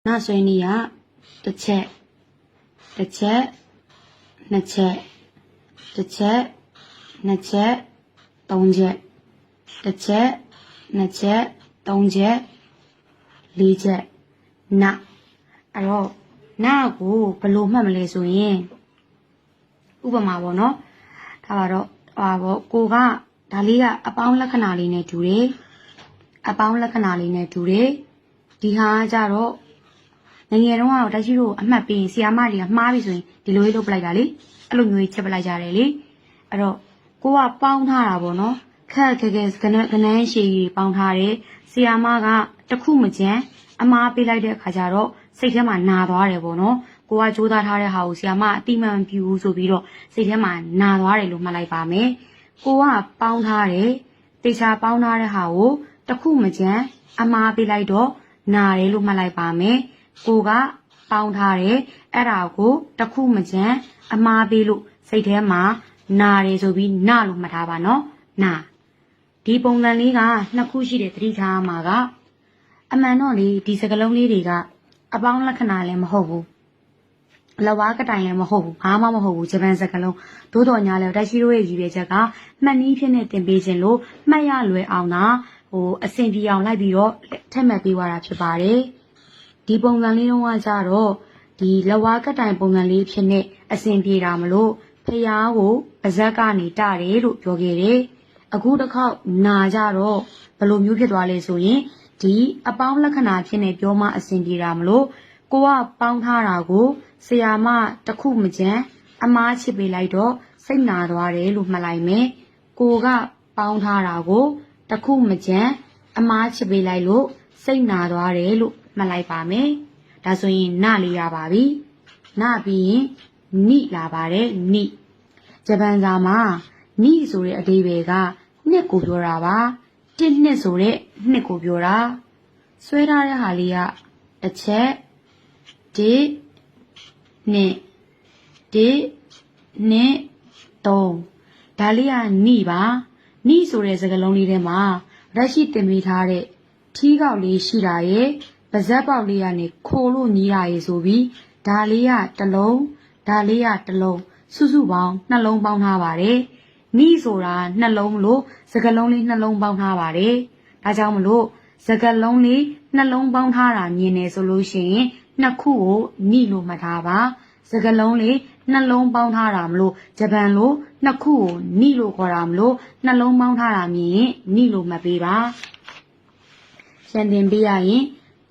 那所以你呀，的切，的切，那切，的切，那切，东切，的切，那切，东切，理解，那，然后那个不罗马没来说耶，ဥပမာပေါ့နော်ဒါပါတော့ကိုကဒါလေးကအပေါင်းလက္ခဏာလေးနဲ့တူတယ်အပေါင်းလက္ခဏာလေးနဲ့တူတယ်ဒီဟာကကြတော့ငငယ်တုန်းကတော့တရှိတို့အမှတ်ပေးရင်ဆီယာမတွေကမှားပြီဆိုရင်ဒီလိုလေးလုပ်ပလိုက်တာလေအဲ့လိုမျိုးကြီးချက်ပလိုက်ကြတယ်လေအဲ့တော့ကိုကပေါင်းထားတာပေါ့နော်ခက်ခဲကနန်းရှည်ကြီးပေါင်းထားတယ်ဆီယာမကတခုမကြမ်းအမားပေးလိုက်တဲ့အခါကျတော့စိတ်ထဲမှာနာသွားတယ်ပေါ့နော်ကိုကကြိုးစားထားတဲ့ဟာကိုဆီယာမအတိမန်ပြူဆိုပြီးတော့စိတ်ထဲမှာနာသွားတယ်လို့မှတ်လိုက်ပါမယ်ကိုကပေါင်းထားတယ်တေချာပေါင်းထားတဲ့ဟာကိုတခုမကြမ်းအမားပေးလိုက်တော့နာတယ်လို့မှတ်လိုက်ပါမယ်ကိုကပေါင်းထားတယ်အဲ့ဒါကိုတခုမကြမ်းအမားပေးလို့စိတ်ထဲမှာနာတယ်ဆိုပြီးနာလို့မှတ်ထားပါနော်နာဒီပုံစံလေးကနှစ်ခုရှိတဲ့သတိထားမှာကအမှန်တော့လေဒီစကားလုံးလေးတွေကအပေါင်းလက္ခဏာလည်းမဟုတ်ဘူးလဝါကတိုင်လည်းမဟုတ်ဘူးဘာမှမဟုတ်ဘူးဂျပန်စကားလုံးသို့တော်ညာလည်းတက်ရှိတို့ရဲ့ရည်ရွယ်ချက်ကမှတ်နည်းဖြစ်နေတင်ပေးခြင်းလို့မှတ်ရလွယ်အောင်သာအဆင်ပြေအောင်လိုက်ပြီးတော့ထက်မှတ်ပေးသွားတာဖြစ်ပါတယ်ဒီပုံစံလေးတော့ကြတော့ဒီလဝါကတိုင်ပုံစံလေးဖြစ်နေအဆင်ပြေတာမလို့ဖျားကိုပါဇက်ကနေတတယ်လို့ပြောခဲ့တယ်အခုတစ်ခေါက်နာကြတော့ဘယ်လိုမျိုးဖြစ်သွားလဲဆိုရင်ဒီအပေါင်းလက္ခဏာဖြစ်နေပြောမှအဆင်ပြေတာမလို့ကိုကပေါင်းထားတာကိုဆရာမတခုမကြမ်းအမားချစ်ပေးလိုက်တော့စိတ်နာသွားတယ်လို့မှတ်လိုက်မယ်ကိုကပေါင်းထားတာကိုတခုမကြမ်းအမားချစ်ပေးလိုက်လို့စိတ်နာသွားတယ်လို့မှတ်လိုက်ပါမယ်ဒါဆိုရင်နလေးရပါပြီနပြီးရင်နိလာပါတယ်နိဂျပန်စာမှာနိဆိုတဲ့အဓိပ္ပာယ်ကနှစ်ကိုပြောတာပါတစ်နှစ်ဆိုတဲ့နှစ်ကိုပြောတာဆွဲထားတဲ့ဟာလေးကတစ်ချက်ဒီနှစ်ဒီနှစ်သုံးဒါလေးကနိပါနိဆိုတဲ့စကားလုံးလေးထဲမှာလက်ရှိတင်ပေးထားတဲ့ထီးကောက်လေးရှိတာရဲ့ပါဇက်ပေါက်လေးကနေခိုးလို့ညီးတာရေဆိုပြီးဒါလေးကတစ်လုံးဒါလေးကတစ်လုံးစုစုပေါင်းနှလုံးပေါင်းထားပါတယ်နိဆိုတာနှလုံးမလို့စကားလုံးလေးနှလုံးပေါင်းထားပါတယ်ဒါကြောင့်မလို့စကားလုံးလေးနှလုံးပေါင်းထားတာမြင်နေဆိုလို့ရှိရင်နှစ်ခုကိုနိလို့မှတ်ထားပါစကားလုံးလေးနှလုံးပေါင်းထားတာမလို့ဂျပန်လိုနှစ်ခုကိုနိလို့ခေါ်တာမလို့နှလုံးပေါင်းထားတာမြင်ရင်နိလို့မှတ်ပေးပါရှင်းတင်ပေးရရင်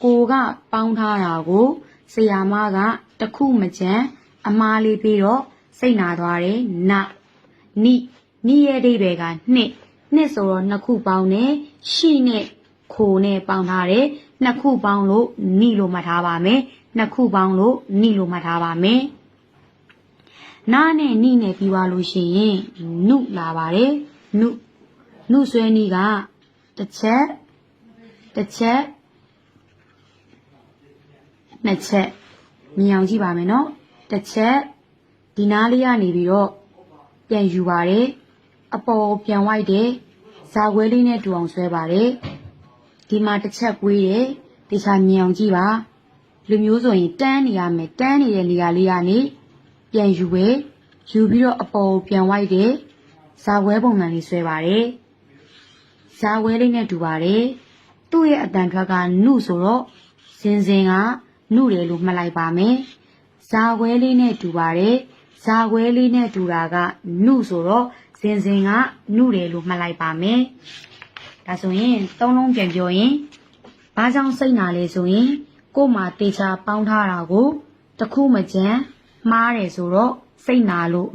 ကိုကပေါင်းထားတာကိုဆရာမကတခုမကြမ်းအမားလေးပြီးတော့စိတ်နာသွားတယ်နနိရဲ့အဓိပ္ပာယ်ကနှစ်ဆိုတော့နှစ်ခုပေါင်းတယ်ရှိနဲ့ခိုနဲ့ပေါင်းထားတယ်နှစ်ခုပေါင်းလို့နိလို့မှတ်ထားပါမယ်နှစ်ခုပေါင်းလို့နိလို့မှတ်ထားပါမယ်နာနဲ့နိနဲ့ပြီးသွားလို့ရှိရင်နုလာပါတယ်နုဆွဲနိကတစ်ချက်နှစ်ချက်မြင်အောင်ကြည့်ပါမယ်နော်တစ်ချက်ဒီနားလေးကနေပြီးတော့ပြန်ယူပါတယ်အပေါ်ပြန်ဝိုက်တယ်ဇာခွဲလေးနဲ့တူအောင်ဆွဲပါတယ်ဒီမှာတစ်ချက်ပွေးတယ်ဒီချာမြင်အောင်ကြည့်ပါလူမျိုးဆိုရင်တန်းနေရမယ်တန်းနေတဲ့နေရာလေးကနေပြန်ယူပဲယူပြီးတော့အပေါ်ပြန်ဝိုက်တယ်ဇာခွဲပုံစံလေးဆွဲပါတယ်ဇာခွဲလေးနဲ့တူပါတယ်သူ့ရဲ့အတန်ထွက်ကနုဆိုတော့စင်ကနုတယ်လို့မှတ်လိုက်ပါမယ်ဇာခွဲလေးနဲ့တူပါတယ်ဇာခွဲလေးနဲ့တူတာကနုဆိုတော့စင်ကနုတယ်လို့မှတ်လိုက်ပါမယ်ဒါဆိုရင်သုံးလုံးပြန်ပြောရင်ဘာကြောင့်စိတ်နာလဲဆိုရင်ကို့မှာတေချာပေါင်းထားတာကိုတခုမကြမ်းမှားတယ်ဆိုတော့စိတ်နာလို့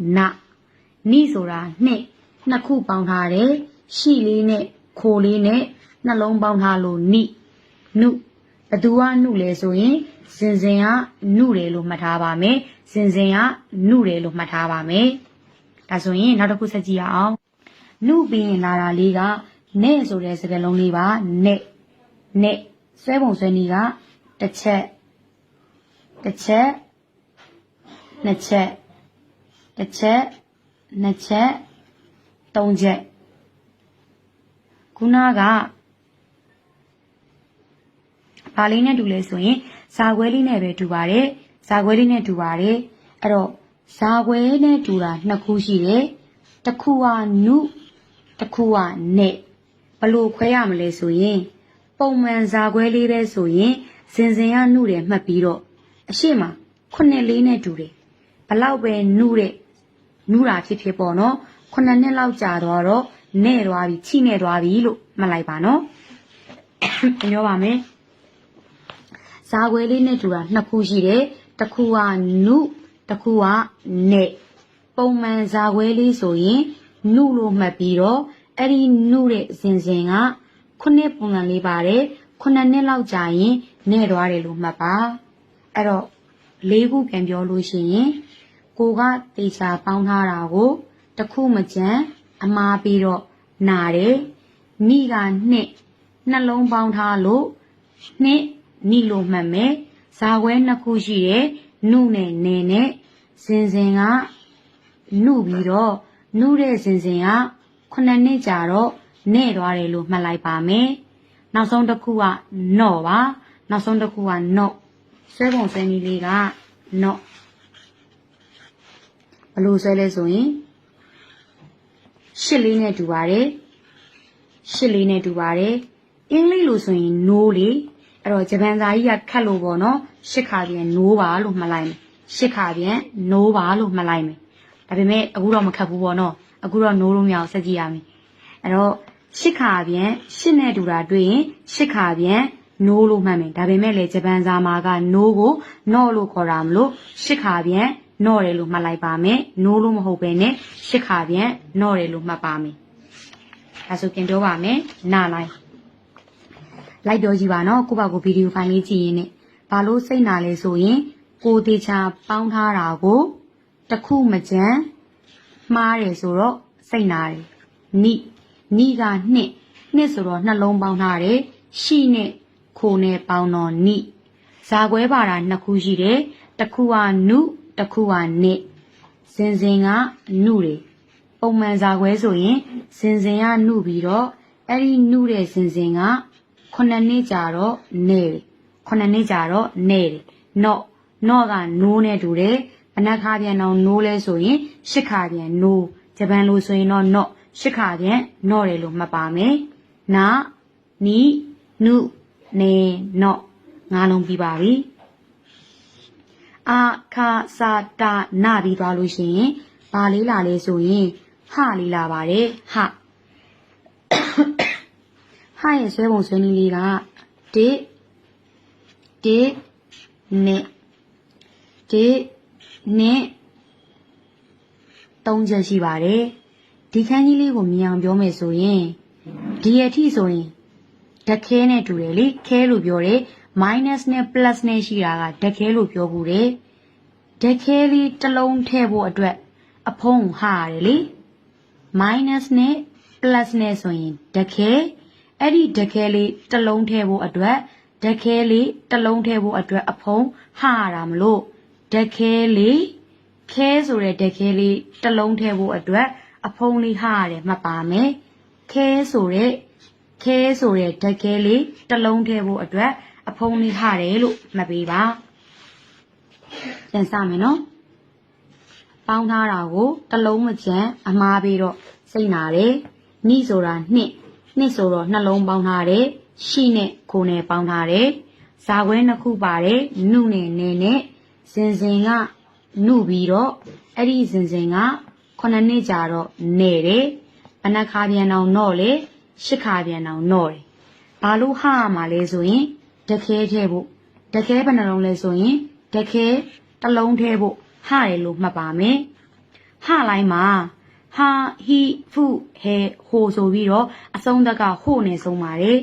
နိဆိုတာနှစ်ခုပေါင်းထားတယ်ရှိလေးနဲ့ခိုလေးနဲ့နှလုံးပေါင်းထားလို့နုဘသူကနုလဲဆိုရင်စင်ကနုတယ်လို့မှတ်ထားပါမယ်စင်ကနုတယ်လို့မှတ်ထားပါမယ်ဒါဆိုရင်နောက်တစ်ခုဆက်ကြည့်ရအောင်နုပြီးရင်လာတာလေးကနဲ့ဆိုတဲ့စကားလုံးလေးပါနဲ့ဆွဲပုံဆွဲနည်းကတစ်ချက်နှစ်ချက်သုံးချက်ခုနကဘာလေးနဲ့တူလဲဆိုရင် ဇာခွဲလေးနဲ့ပဲတူပါတယ်ဇာခွဲလေးနဲ့တူပါတယ်အဲ့တော့ဇာခွဲနဲ့တူတာနှစ်ခုရှိတယ်တစ်ခုကနုတစ်ခုကနဲ့ဘလို့ခွဲရမလဲဆိုရင်ပုံမှန်ဇာခွဲလေးပဲဆိုရင်ဇင်ကနုတယ်မှတ်ပြီးတော့အရှိမခုနှစ်လေးနဲ့တူတယ်ဘလောက်ပဲနုတာဖြစ်ဖြစ်ပေါ့နော်ခုနှစ်နှစ်လောက်ကြာတော့နဲ့သွားပြီချိနဲ့သွားပြီလို့မှတ်လိုက်ပါနော်ပြောပါမယ်ဇာခွဲလေးနဲ့တူတာနှစ်ခုရှိတယ်တစ်ခုကနုတစ်ခုကနဲ့ပုံမှန်ဇာခွဲလေးဆိုရင်နုလို့မှတ်ပြီးတော့အဲ့ဒီနုတဲ့ဇင်ကခုနှစ်ပုံစံလေးပါတယ်ခုနှစ်နှစ်လောက်ကြာရင်နဲ့သွားတယ်လို့မှတ်ပါအဲ့တော့လေးခုပြန်ပြောလို့ရှိရင်ကိုကတေချာပေါင်းထားတာကိုတစ်ခုမကြမ်းအမားပြီးတော့နာတယ်မိကနှစ်နှလုံးပေါင်းထားလို့နှစ်နိလို့မှတ်မယ်ဇာခွဲနှစ်ခုရှိတယ်နုနဲ့နေနဲ့ဇင်ကနုပြီးတော့နုတဲ့ဇင်ကခုနှစ်နှစ်ကြာတော့နဲ့သွားတယ်လို့မှတ်လိုက်ပါမယ်နောက်ဆုံးတစ်ခုကနော့ပါနောက်ဆုံးတစ်ခုကနော့ဆွဲပုံဆွဲနည်းလေးကနော့ဘယ်လိုဆွဲလဲဆိုရင်ရှစ်လေးနဲ့တူပါတယ်ရှစ်လေးနဲ့တူပါတယ်အင်္ဂလိပ်လိုဆိုရင် no လေအဲ့တော့ဂျပန်စာကြီးကခတ်လို့ပေါ့နော်ရှစ်ခါပြန် no ပါလို့မှတ်လိုက်မယ်ရှစ်ခါပြန် no ပါလို့မှတ်လိုက်မယ်ဒါပေမဲ့အခုတော့မခတ်ဘူးပေါ့နော်အခုတော့ no လို့မရအောင်ဆက်ကြည့်ရမယ်အဲ့တော့ရှစ်ခါပြန်ရှစ်နဲ့တူတာတွေ့ရင်ရှစ်ခါပြန် no လို့မှတ်မယ်ဒါပေမဲ့လေဂျပန်စာမှာက no ကို not လို့ခေါ်တာမလို့ရှစ်ခါပြန် not တယ်လို့မှတ်လိုက်ပါမယ် no လို့မဟုတ်ပဲနဲ့ရှစ်ခါပြန် not တယ်လို့မှတ်ပါမယ်ဒါဆိုပြန်ပြောပါမယ်နာလိုက်ပြောကြည့်ပါနော်ကိုယ့်ဘာကိုဗီဒီယိုဖိုင်လေးကြည့်ရင်းနဲ့ဘာလို့စိတ်နာလဲဆိုရင်ကိုတေချာပေါင်းထားတာကိုတစ်ခုမကြမ်းမှားတယ်ဆိုတော့စိတ်နာတယ်နိကနှစ်ဆိုတော့နှလုံးပေါင်းထားတယ်ရှိနဲ့ခိုနဲ့ပေါင်းတော့နိဇာခွဲပါတာနှစ်ခုရှိတယ်တစ်ခုကနုတစ်ခုကနဲ့ဇင်ကနုတယ်ပုံမှန်ဇာခွဲဆိုရင်ဇင်ကနုပြီးတော့အဲ့ဒီနုတဲ့ဇင်ကခုနှစ်နှစ်ကြာတော့နဲ့ခုနှစ်နှစ်ကြာတော့နဲ့နော့ကနိုးနဲ့တူတယ်ဘဏ္ဍခါပြန်တော့နိုးလဲဆိုရင်ရှစ်ခါပြန်နိုးဂျပန်လိုဆိုရင်တော့နော့ရှစ်ခါပြန်နော့တယ်လို့မှတ်ပါမယ်နာနီနုနေနော့ငါးလုံးပြီးပါပြီအာခါစာတာနာပြီးသွားလို့ရှိရင်ဘာလေးလာလဲဆိုရင်ဟလေးလာပါတယ်ဟရဲ့ဆွဲပုံဆွဲနည်းလေးကတစ်နဲ့သုံးချက်ရှိပါတယ်ဒီခန်းကြီးလေးကိုမြင်အောင်ပြောမယ်ဆိုရင်ဒီအထိဆိုရင်ဓခဲနဲ့တူတယ်လေခဲလို့ပြောတယ် minus နဲ့ plus နဲ့ရှိတာကဓခဲလို့ပြောဘူးတယ်ဓခဲလေးတစ်လုံးထည့်ဖို့အတွက်အဖုံးဟာရတယ်လေ minus နဲ့ plus နဲ့ဆိုရင်ဓခဲအဲ့ဒီဓခဲလေးတစ်လုံးထည့်ဖို့အတွက်ဓခဲလေးတစ်လုံးထည့်ဖို့အတွက်အဖုံးဟာရတာမလို့ဓခဲလေးခဲဆိုတဲ့ဓခဲလေးတစ်လုံးထည့်ဖို့အတွက်အဖုံးလေးဟာရတယ်မှတ်ပါမယ်ခဲဆိုတဲ့ဓခဲလေးတစ်လုံးထည့်ဖို့အတွက်အဖုံးလေးဟာတယ်လို့မှတ်ပေးပါပြန်စမယ်နော်ပေါင်းထားတာကိုတစ်လုံးမကြမ်းအမားပြီးတော့စိတ်နာတယ်နိဆိုတာနှစ်ဆိုတော့နှလုံးပေါင်းထားတယ်ရှိနဲ့ခိုနဲ့ပေါင်းထားတယ်ဇာခွဲနှစ်ခုပါတယ်နုနဲ့နေနဲ့ဇင်ကနုပြီးတော့အဲ့ဒီဇင်ကခုနှစ်နှစ်ကြာတော့နေတယ်ဘဏ္ဍခါပြန်အောင်တော့လေရှစ်ခါပြန်အောင်တော့တယ်ဘာလို့ဟာရမှာလဲဆိုရင်ဓခဲထည့်ဖို့ဓခဲဘယ်နှလုံးလဲဆိုရင်ဓခဲတစ်လုံးထည့်ဖို့ဟာတယ်လို့မှတ်ပါမယ်ဟာလိုက်မှာဟာဟီဖုဟဲဟိုဆိုပြီးတော့အဆုံးသက်ကဟိုနဲ့ဆုံးပါတယ်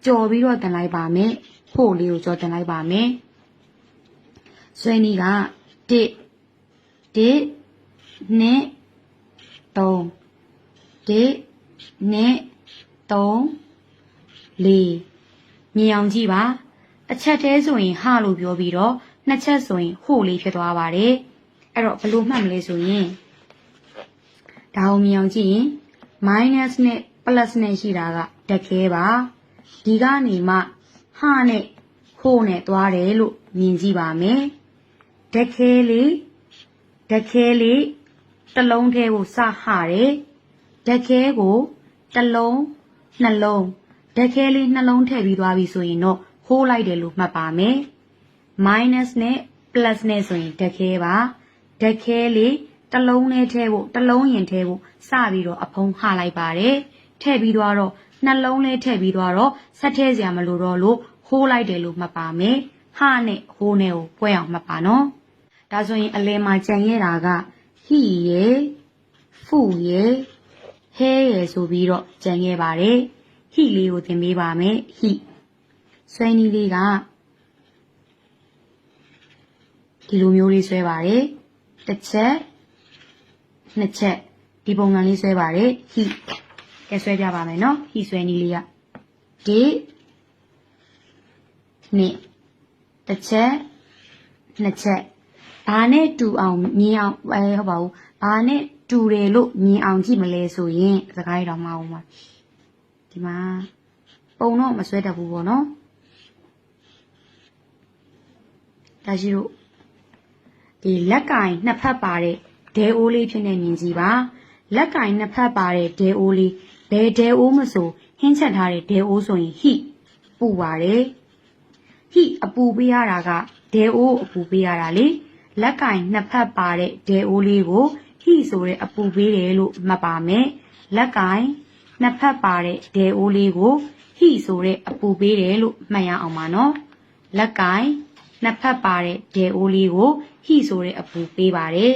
ကြော်ပြီးတော့တင်လိုက်ပါမယ်ဟိုလေးကိုကြော်တင်လိုက်ပါမယ်ဆွဲနည်းကတစ်နဲ့သုံးနဲ့သုံးလေးမြင်အောင်ကြည့်ပါတစ်ချက်တည်းဆိုရင်ဟာလို့ပြောပြီးတော့နှစ်ချက်ဆိုရင်ဟိုလေးဖြစ်သွားပါတယ်အဲ့တော့ဘယ်လိုမှတ်မလဲဆိုရင်ဒါကိုမြင်အောင်ကြည့်ရင် minus နဲ့ plus နဲ့ရှိတာကဓခဲပါဒီကနေမှဟာနဲ့ဟ ခိုးနဲ့သွားတယ်လို့မြင်ကြည့်ပါမယ်ဓခဲလေးတစ်လုံးထဲကိုစဟာတယ်ဓခဲကိုတစ်လုံးနှလုံးဓခဲလေးနှလုံးထည့်ပြီးသွားပြီဆိုရင်တော့ဟိုးလိုက်တယ်လို့မှတ်ပါမယ် minus နဲ့ plus နဲ့ဆိုရင်ဓခဲပါဓခဲလေးတစ်လုံးနဲ့ထဲဖို့တစ်လုံးရင်ထဲဖို့စပြီးတော့အဖုံးဟာလိုက်ပါတယ်ထည့်ပြီးတော့နှလုံးလေးထည့်ပြီးတော့ဆက်ထဲစရာမလိုတော့လို့ဟိုးလိုက်တယ်လို့မှတ်ပါမယ်ဟာနဲ့ဟိုးနဲ့ကိုပွဲအောင်မှတ်ပါနော်ဒါဆိုရင်အလယ်မှာကြံရတာကဟိရေဖူရေဟဲရေဆိုပြီးတော့ကြံခဲ့ပါတယ်ဟိလေးကိုသင်ပေးပါမယ်ဟိဆွဲနည်းလေးကဒီလိုမျိုးလေးဆွဲပါတယ်တစ်ချက်နှစ်ချက်ဒီပုံစံလေးဆွဲပါတယ်ဟိကဲဆွဲပြပါမယ်နော်ဟိဆွဲနည်းလေးကဒီနှစ်တစ်ချက်နှစ်ချက်ဘာနဲ့တူအောင်မြင်အောင်ဟုတ်ပါဘူးဘာနဲ့တူတယ်လို့မြင်အောင်ကြည့်မလဲဆိုရင်စကားရတော့မအောင်ပါဒီမှာပုံတော့မဆွဲတတ်ဘူးပေါ့နော်ဒါရှိလို့ဒီလက်ကင်နှစ်ဖက်ပါတဲ့ဒဲအိုးလေးဖြစ်နေမြင်ကြည့်ပါလက်ကင်နှစ်ဖက်ပါတဲ့ဒဲအိုးလေးဘယ်ဒဲအိုးမဆိုဟင်းချက်ထားတဲ့ဒဲအိုးဆိုရင်ဟိပူပါတယ်ဟိအပူပေးရတာကဒဲအိုးအပူပေးရတာလေလက်ကင်နှစ်ဖက်ပါတဲ့ဒဲအိုးလေးကိုဟိဆိုတဲ့အပူပေးတယ်လို့မှတ်ပါမယ်လက်ကင်နှစ်ဖက်ပါတဲ့ဒဲအိုးလေးကိုဟိဆိုတဲ့အပူပေးတယ်လို့မှတ်ရအောင်ပါနော်လက်ကင်နှစ်ဖက်ပါတဲ့ဒဲအိုးလေးကိုဟိဆိုတဲ့အပူပေးပါတယ်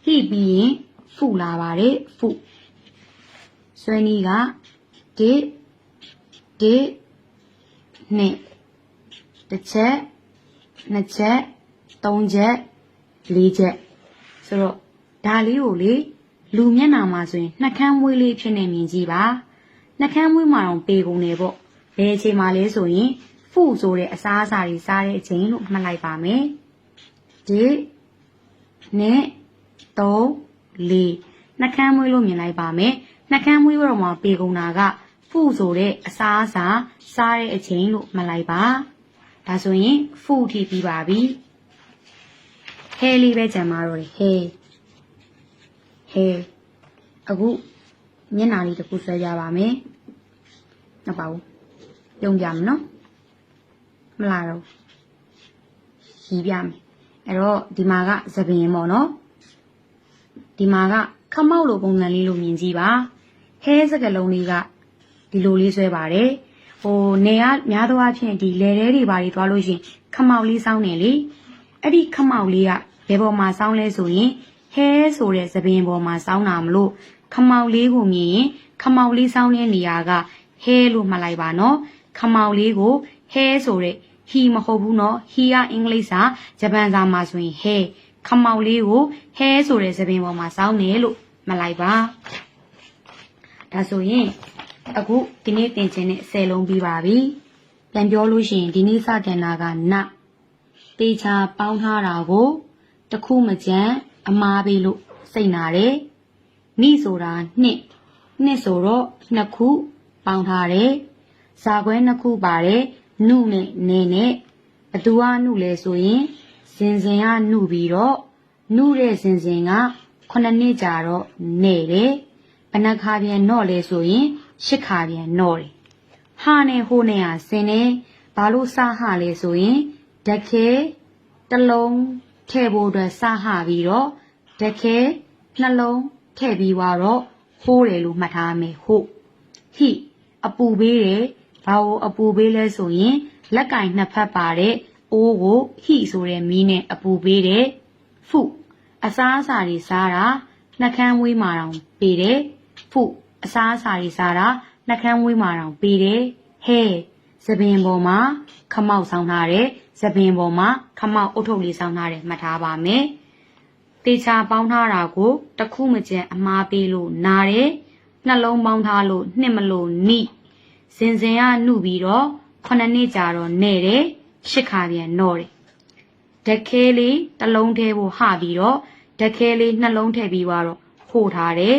ဟိပြီးရင်ဖူလာပါတယ်ဖူဆွဲနည်းကဒီနှစ်တစ်ချက်နှစ်ချက်သုံးချက်လေးချက်ဆိုတော့ဒါလေးကိုလေလူမျက်နှာမှာဆိုရင်နှာခမ်းမွေးလေးဖြစ်နေမြင်ကြည့်ပါနှာခမ်းမွေးမှာတော့ပေကုန်နေပေါ့ဘယ်အချိန်မှလဲဆိုရင်ဖူဆိုတဲ့အစားအစာတွေစားတဲ့အချိန်လို့မှတ်လိုက်ပါမယ်ဒီနှစ်သုံးလေးနှာခမ်းမွေးလို့မြင်လိုက်ပါမယ်နှာခမ်းမွေးတော့မှပေကုန်တာကဖူဆိုတဲ့အစားအစာစားတဲ့အချိန်လို့မှတ်လိုက်ပါဒါဆိုရင်ဖူထိပြီးပါပြီဟဲလေးပဲကြံပါတော့ဟဲအခုမျက်နှာလေးတစ်ခုဆွဲကြပါမယ်မပါဘူးပြုံးပြမယ်နော်မလားတော့ရီးပြမယ်အဲ့တော့ဒီမှာကသပင်ပေါ့နော်ဒီမှာကခမောက်လိုပုံစံလေးလို့မြင်ကြည့်ပါဟဲစကလုံးလေးကဒီလိုလေးဆွဲပါတယ်နေကများသောအားဖြင့်ဒီလေတဲတွေပါတွေသွားလို့ရှင်ခမောက်လေးစောင်းနေလေအဲ့ဒီခမောက်လေးကဘယ်ပေါ်မှာစောင်းလဲဆိုရင်ဟဲဆိုတဲ့သပင်ပေါ်မှာစောင်းတာမလို့ခမောက်လေးကိုမြင်ရင်ခမောက်လေးစောင်းတဲ့နေရာကဟဲလို့မှတ်လိုက်ပါနော်ခမောက်လေးကိုဟဲဆိုတဲ့ဟီမဟုတ်ဘူးနော်ဟီကအင်္ဂလိပ်စာဂျပန်စာမှာဆိုရင်ဟဲခမောက်လေးကိုဟဲဆိုတဲ့သပင်ပေါ်မှာစောင်းနေလို့မှတ်လိုက်ပါဒါဆိုရင်အခုဒီနေ့သင်ခြင်းနဲ့10လုံးပြီးပါပြီပြန်ပြောလို့ရှိရင်ဒီနေ့စတင်တာကနတေချာပေါင်းထားတာကိုတစ်ခုမကြမ်းအမားပေးလို့စိတ်နာတယ်နိဆိုတာနှစ်ဆိုတော့နှစ်ခုပေါင်းထားတယ်ဇာခွဲနှစ်ခုပါတယ်နုနဲ့နေနဲ့ဘသူကနုလဲဆိုရင်ဇင်ကနုပြီးတော့နုတဲ့ဇင်က9နှစ်ကြာတော့နေတယ်ဘဏ္ဍခါပြန်တော့လဲဆိုရင်10ခါပြန်တော့တယ်ဟာနဲ့ဟိုနဲ့ဟာဇင်နဲ့ဘာလို့စားဟာလဲဆိုရင်ဓခဲတစ်လုံးထည့်ဖို့အတွက်စားဟာပြီးတော့ဓခဲနှလုံးထည့်ပြီးတော့ဟိုးတယ်လို့မှတ်ထားမယ်ဟုတ်ဟိအပူပေးတယ်ဘာကိုအပူပေးလဲဆိုရင်လက်ကင်နှစ်ဖက်ပါတဲ့အိုးကိုဟိဆိုတဲ့မီးနဲ့အပူပေးတယ်ဖုအစားအစာတွေစားတာနှာခမ်းမွေးမှာတောင်ပေးတယ်ဖုအစားအစာတွေစားတာနှာခမ်းမွေးမှာတောင်ပေးတယ်ဟဲသပင်ပေါ်မှာခမောက်ဆောင်ထားတယ်သပင်ပေါ်မှာခမောက်အုတ်ထုတ်လေးဆောင်ထားတယ်မှတ်ထားပါမယ်တေချာပေါင်းထားတာကိုတစ်ခုမကျန်အမားပေးလို့နားတယ်နှလုံးပေါင်းထားလို့နှစ်မလို့နိဇင်ကနှုပြီးတော့9နှစ်ကြာတော့နေတယ်10ခါပြန်တော့တယ်ဓခဲလေးတစ်လုံးထဲကိုဟပြီးတော့ဓခဲလေးနှလုံးထည့်ပြီးတော့ဟိုထားတယ်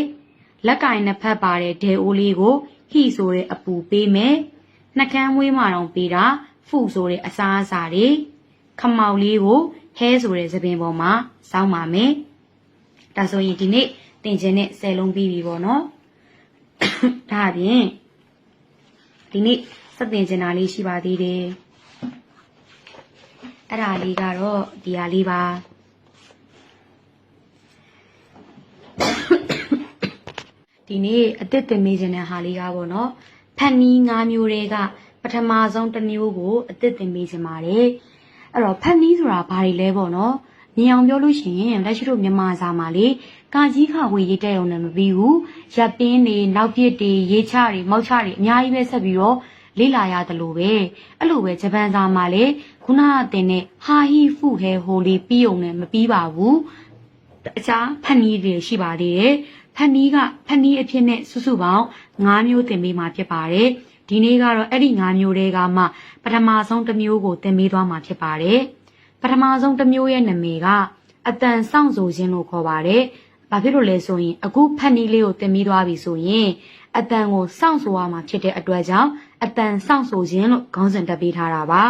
လက်ကင်နှစ်ဖက်ပါတဲ့ဒဲအိုးလေးကိုဟိဆိုတဲ့အပူပေးမယ်နှကန်းမွေးမှာတော့ပေးတာ ဖူဆိုတဲ့အစားအစာတွေခမောက်လေးကိုဟဲဆိုတဲ့သပင်ပေါ်မှာစောင်းပါမယ်ဒါဆိုရင်ဒီနေ့သင်ခြင်းနဲ့10လုံးပြီးပြီပေါ့နော်ဒါအပြင်ဒီနေ့စသင်ခြင်းတာလေးရှိပါသေးတယ်အဲ့ဒါလေးကတော့ဒီဟာလေးပါဒီနေ့အသစ်သင်မိခြင်းတဲ့ဟာလေးကပေါ့နော်ဖန်နီး5မျိုးတွေကပထမဆုံးတစ်မျိုးကိုအသစ်သင်မိခြင်းပါတယ်အဲ့တော့ဖန်နီးဆိုတာဘာတွေလဲပေါ့နော်မြင်အောင်ပြောလို့ရှိရင်လက်ရှိတို့မြန်မာစာမှာလေကာကြီးခဝေရေးတဲ့ုံနဲ့မပြီးဘူးရပ်ပင်းတွေနောက်ပြစ်တွေရေးချတွေမောက်ချတွေအများကြီးပဲဆက်ပြီးတော့လေ့လာရတယ်လို့ပဲအဲ့လိုပဲဂျပန်စာမှာလေခုနကတင်တဲ့ဟာဟီဖူဟဲဟိုလေးပြီးုံနဲ့မပြီးပါဘူးအခြားဖန်နီးတွေရှိပါသေးတယ်ဖန်နီးအဖြစ်နဲ့စုစုပေါင်း5မျိုးသင်ပေးမှာဖြစ်ပါတယ်ဒီနေ့ကတော့အဲ့ဒီ5မျိုးတွေကမှပထမဆုံးတစ်မျိုးကိုသင်ပေးသွားမှာဖြစ်ပါတယ်ပထမဆုံးတစ်မျိုးရဲ့နာမည်ကအတန်ဆောင်ဆိုခြင်းလို့ခေါ်ပါတယ်ဘာဖြစ်လို့လဲဆိုရင်အခုဖန်နီးလေးကိုသင်ပြီးသွားပြီဆိုရင်အတန်ကိုစောင့်ဆိုရမှာဖြစ်တဲ့အတွက်ကြောင့်အတန်စောင့်ဆိုခြင်းလို့ခေါင်းစဉ်တက်ပေးထားတာပါ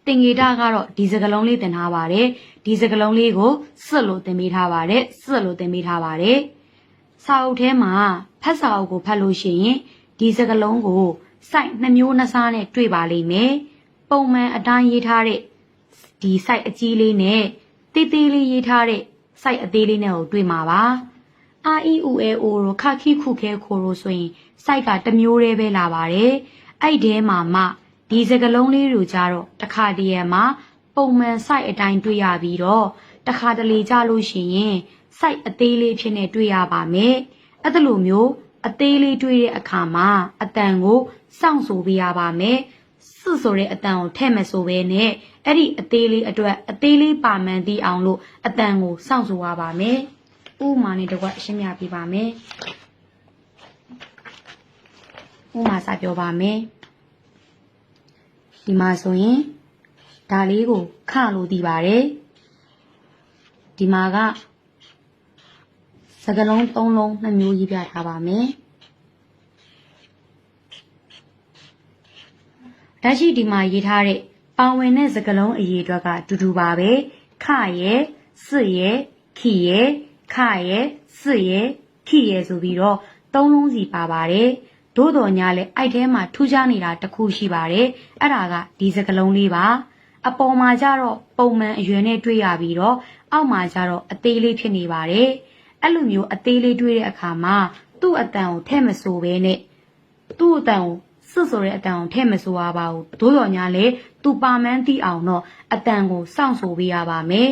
သင်္ကေတကတော့ဒီစကလုံးလေးသင်ထားပါတယ်ဒီစကလုံးလေးကိုစွတ်လို့သင်ပေးထားပါတယ်စွတ်လို့သင်ပေးထားပါတယ်စာအုပ်ထဲမှာဖတ်စာအုပ်ကိုဖတ်လို့ရှိရင်ဒီစကလုံးကိုစိုက်2မျိုး2စားနဲ့တွေ့ပါလိမ့်မယ်ပုံမှန်အတိုင်းရေးထားတဲ့ဒီစိုက်အကြီးလေးနဲ့တေးသေးလေးရေးထားတဲ့စိုက်အသေးလေးနဲ့ကိုတွေ့မှာပါအာအီအူအဲအိုတို့ခခိခုခဲခိုတို့ဆိုရင်စိုက်ကတစ်မျိုးတည်းပဲလာပါတယ်အဲ့ဒီထဲမှာမှဒီစကလုံးလေးတို့ကြတော့တစ်ခါတည်းရမှာပုံမှန်စိုက်အတိုင်းတွေ့ရပြီးတော့တစ်ခါတလေကြလို့ရှိရင်စိုက်အသေးလေးဖြစ်နေတွေ့ရပါမယ်အဲ့ဒါလိုမျိုးအသေးလေးတွေ့တဲ့အခါမှာအတန်ကိုစောင့်ဆိုပေးရပါမယ်စွဆိုတဲ့အတန်ကိုထည့်မဆိုဘဲနဲ့အဲ့ဒီအသေးလေးအတွက်အသေးလေးပါမှန်သိအောင်လို့အတန်ကိုစောင့်ဆိုရပါမယ်ဥမာနဲ့တကွရှင်းပြပေးပါမယ်ဥမာစပြောပါမယ်ဒီမှာဆိုရင်ဒါလေးကိုခလို့တည်ပါတယ်ဒီမှာကစကလုံး3လုံး2မျိုးရေးပြထားပါမယ်လက်ရှိဒီမှာရေးထားတဲ့ပါဝင်တဲ့စကလုံးအရေးအတွက်ကတူတူပါပဲခရဲ့စစ်ရဲ့ခိရဲ့ခရဲ့စစ်ရဲ့ခိရဲ့ဆိုပြီးတော့3လုံးစီပါပါတယ်သို့တော်ညာလဲအဲ့ထဲမှာထူးခြားနေတာတစ်ခုရှိပါတယ်အဲ့ဒါကဒီစကလုံးလေးပါအပေါ်မှာကျတော့ပုံမှန်အရွယ်နဲ့တွေ့ရပြီးတော့အောက်မှာကျတော့အသေးလေးဖြစ်နေပါတယ်အဲ့လိုမျိုးအသေးလေးတွေ့တဲ့အခါမှာသူ့အတန်ကိုထည့်မဆိုဘဲနဲ့သူ့အတန်ကိုစွတ်ဆိုတဲ့အတန်ကိုထည့်မဆိုရပါဘူးသို့တော်ညာလဲသူပါမှန်းသိအောင်တော့အတန်ကိုစောင့်ဆိုပေးရပါမယ်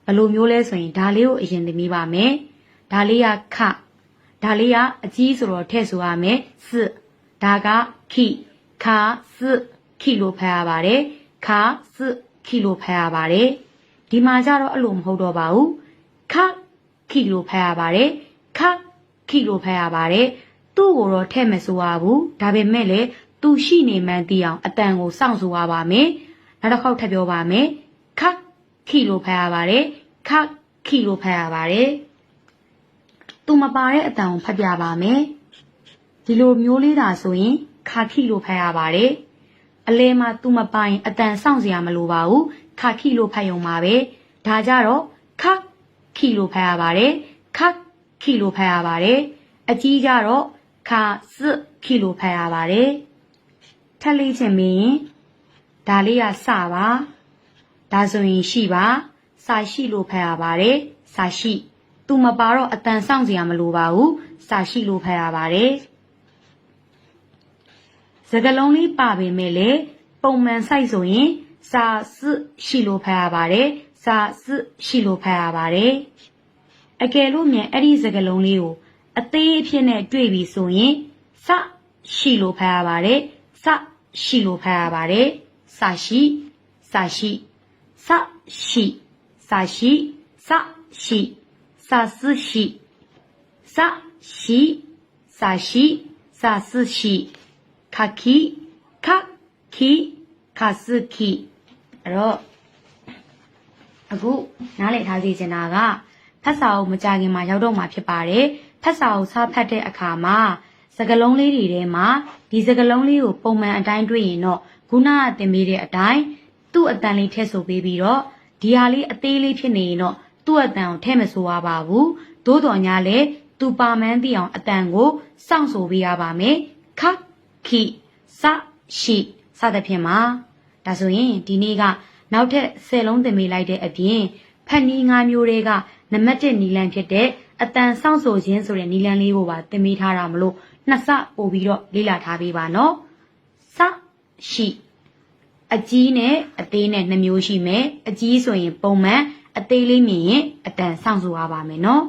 ဘယ်လိုမျိုးလဲဆိုရင်ဒါလေးကိုအရင်သိမိပါမယ်ဒါလေးကခဒါလေးကအကြီးဆိုတော့ထည့်ဆိုရမယ်စွဒါကခိခစွခိလို့ဖတ်ရပါတယ်ခစွခိလို့ဖတ်ရပါတယ်ဒီမှာကျတော့အဲ့လိုမဟုတ်တော့ပါဘူးခခိလို့ဖတ်ရပါတယ်ခခိလို့ဖတ်ရပါတယ်သူ့ကိုတော့ထည့်မဆိုရဘူးဒါပေမဲ့လည်းသူရှိနေမှန်းသိအောင်အတန်ကိုစောင့်ဆိုရပါမယ်နောက်တစ်ခေါက်ထပ်ပြောပါမယ်ခခိလို့ဖတ်ရပါတယ်ခခိလို့ဖတ်ရပါတယ်သူမပါတဲ့အတန်ကိုဖတ်ပြပါမယ်ဒီလိုမျိုးလေးသာဆိုရင်ခါခိလို့ဖတ်ရပါတယ်အလဲမှာသူမပိုင်အတန်စောင့်စရာမလိုပါဘူးခါခိလို့ဖတ်ရုံပါပဲဒါကြတော့ခခိလို့ဖတ်ရပါတယ်ခခိလို့ဖတ်ရပါတယ်အကြီးကြတော့ခစွခိလို့ဖတ်ရပါတယ်ထပ်လေးချင်မင်းဒါလေးကစပါဒါဆိုရင်ရှိပါစာရှိလို့ဖတ်ရပါတယ်စာရှိသူမပါတော့အတန်စောင့်စရာမလိုပါဘူးစာရှိလို့ဖတ်ရပါတယ်စကလုံးလေးပါပေမဲ့လေပုံမှန်စိုက်ဆိုရင်စာစွရှိလို့ဖတ်ရပါတယ်စာစွရှိလို့ဖတ်ရပါတယ်အကယ်လို့မြန်အဲ့ဒီစကလုံးလေးကိုအသေးအဖြစ်နဲ့တွေ့ပြီဆိုရင်စရှိလို့ဖတ်ရပါတယ်စရှိလို့ဖတ်ရပါတယ်စရှိစာရှိစရှိစာရှိစရှိစာစွရှိစရှိစာရှိစာစွရှိခခိခခိခစွခိအဲ့တော့အခုနားလည်ထားစီချင်တာကဖတ်စာအုပ်မကြခင်မှာရောက်တော့မှာဖြစ်ပါတယ်ဖတ်စာအုပ်စာဖတ်တဲ့အခါမှာစ ကလုံးလေးတွေထဲမှာဒီစကလုံးလေးကိုပုံမှန်အတိုင်းတွေ့ရင်တော့ခုနကသင်ပေးတဲ့အတိုင်းသူ့အတန်လေးထည့်ဆိုပေးပြီးတော့ဒီဟာလေးအသေးလေးဖြစ်နေရင်တော့သူ့အတန်ကိုထည့်မဆိုရပါဘူးသို့တော်ညာလေသူပါမန်းသိအောင်အတန်ကိုစောင့်ဆိုပေးရပါမယ်ခခိစရှိစသဖြင့်ပါဒါဆိုရင်ဒီနေ့ကနောက်ထပ်10လုံးသင်ပေးလိုက်တဲ့အပြင်ဖတ်နီး9မျိုးတွေကနံပါတ်1နီလန်ဖြစ်တဲ့အတန်စောင့်ဆိုခြင်းဆိုတဲ့နီလန်လေးကိုပါသင်ပေးထားတာမလို့နှစ်ဆပို့ပြီးတော့လေ့လာထားပေးပါနော်စရှိအကြီးနဲ့အသေးနဲ့2မျိုးရှိမယ်အကြီးဆိုရင်ပုံမှန်အသေးလေးမြင်ရင်အတန်စောင့်ဆိုရပါမယ်နော်